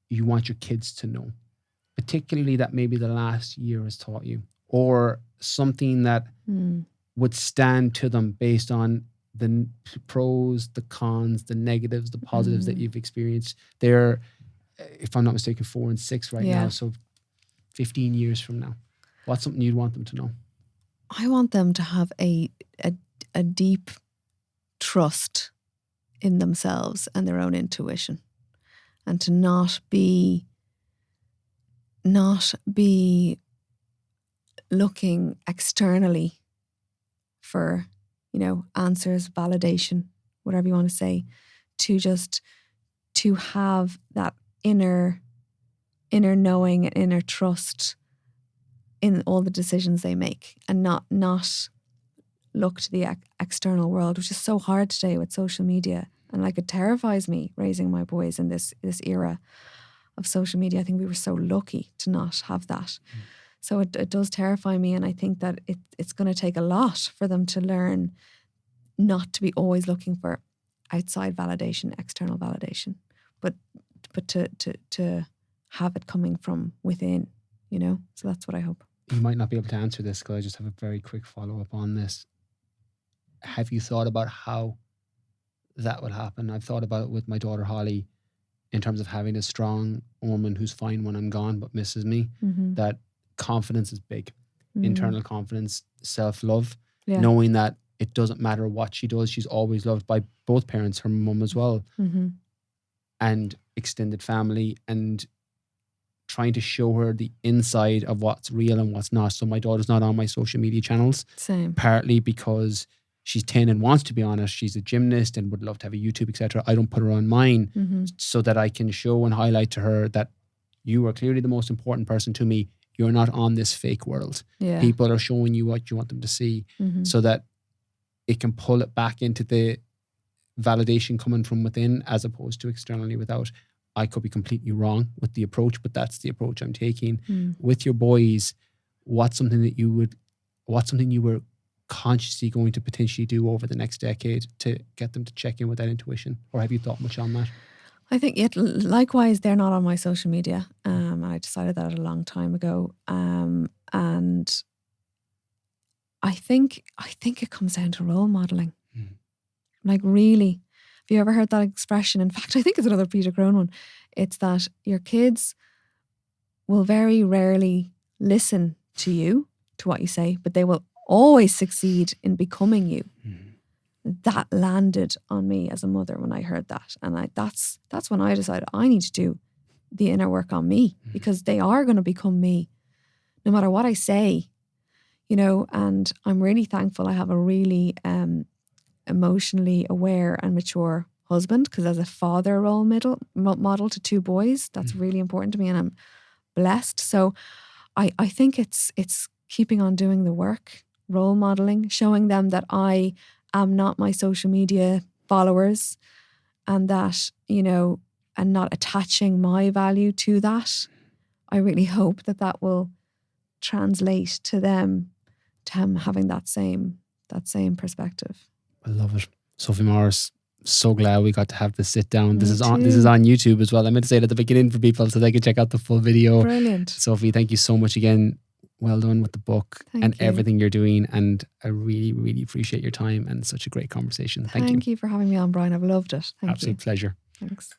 [SPEAKER 1] you want your kids to know, particularly that maybe the last year has taught you, or something that would stand to them based on the pros, the cons, the negatives, the positives that you've experienced? They're, if I'm not mistaken, 4 and 6 right now. So 15 years from now, what's something you'd want them to know?
[SPEAKER 2] I want them to have a deep trust in themselves and their own intuition, and to not be looking externally for, answers, validation, whatever you want to say, to have that inner knowing and inner trust in all the decisions they make, and not look to the external world, which is so hard today with social media. And like, it terrifies me raising my boys in this era of social media. I think we were so lucky to not have that. So it does terrify me, and I think that it's going to take a lot for them to learn not to be always looking for outside validation, external validation, but to have it coming from within, So that's what I hope.
[SPEAKER 1] You might not be able to answer this because I just have a very quick follow-up on this. Have you thought about how that would happen? I've thought about it with my daughter Holly, in terms of having a strong woman who's fine when I'm gone but misses me. That confidence is big. Internal confidence, self-love, knowing that it doesn't matter what she does, she's always loved by both parents, her mum as well, and extended family, and trying to show her the inside of what's real and what's not. So my daughter's not on my social media channels.
[SPEAKER 2] Same.
[SPEAKER 1] Partly because she's 10 and wants to be on it. She's a gymnast and would love to have a YouTube, etc. I don't put her on mine so that I can show and highlight to her that you are clearly the most important person to me. You're not on this fake world.
[SPEAKER 2] Yeah.
[SPEAKER 1] People are showing you what you want them to see, so that it can pull it back into the validation coming from within as opposed to externally without. I could be completely wrong with the approach, but that's the approach I'm taking. With your boys, what's something you were consciously going to potentially do over the next decade to get them to check in with that intuition? Or have you thought much on that?
[SPEAKER 2] I think likewise, they're not on my social media. I decided that a long time ago. And I think it comes down to role modeling. Like, really, have you ever heard that expression? In fact, I think it's another Peter Crone one. It's that your kids will very rarely listen to you, to what you say, but they will always succeed in becoming you. That landed on me as a mother when I heard that. And that's when I decided I need to do the inner work on me, because they are going to become me no matter what I say, you know, and I'm really thankful I have a really emotionally aware and mature husband, because as a father role model to 2 boys, that's really important to me, and I'm blessed. So I think it's keeping on doing the work, role modeling, showing them that I am not my social media followers, and that, you know, and not attaching my value to that. I really hope that will translate to them having that same perspective.
[SPEAKER 1] I love it. Sophie Morris, so glad we got to have this sit down.
[SPEAKER 2] Me
[SPEAKER 1] This is on
[SPEAKER 2] too.
[SPEAKER 1] YouTube as well. I meant to say it at the beginning for people so they can check out the full video.
[SPEAKER 2] Brilliant.
[SPEAKER 1] Sophie, thank you so much again. Well done with the book and
[SPEAKER 2] you.
[SPEAKER 1] everything you're doing. And I really, really appreciate your time and such a great conversation. Thank you.
[SPEAKER 2] Thank you for having me on, Brian. I've loved it. Thank
[SPEAKER 1] Absolute
[SPEAKER 2] you.
[SPEAKER 1] pleasure.
[SPEAKER 2] Thanks.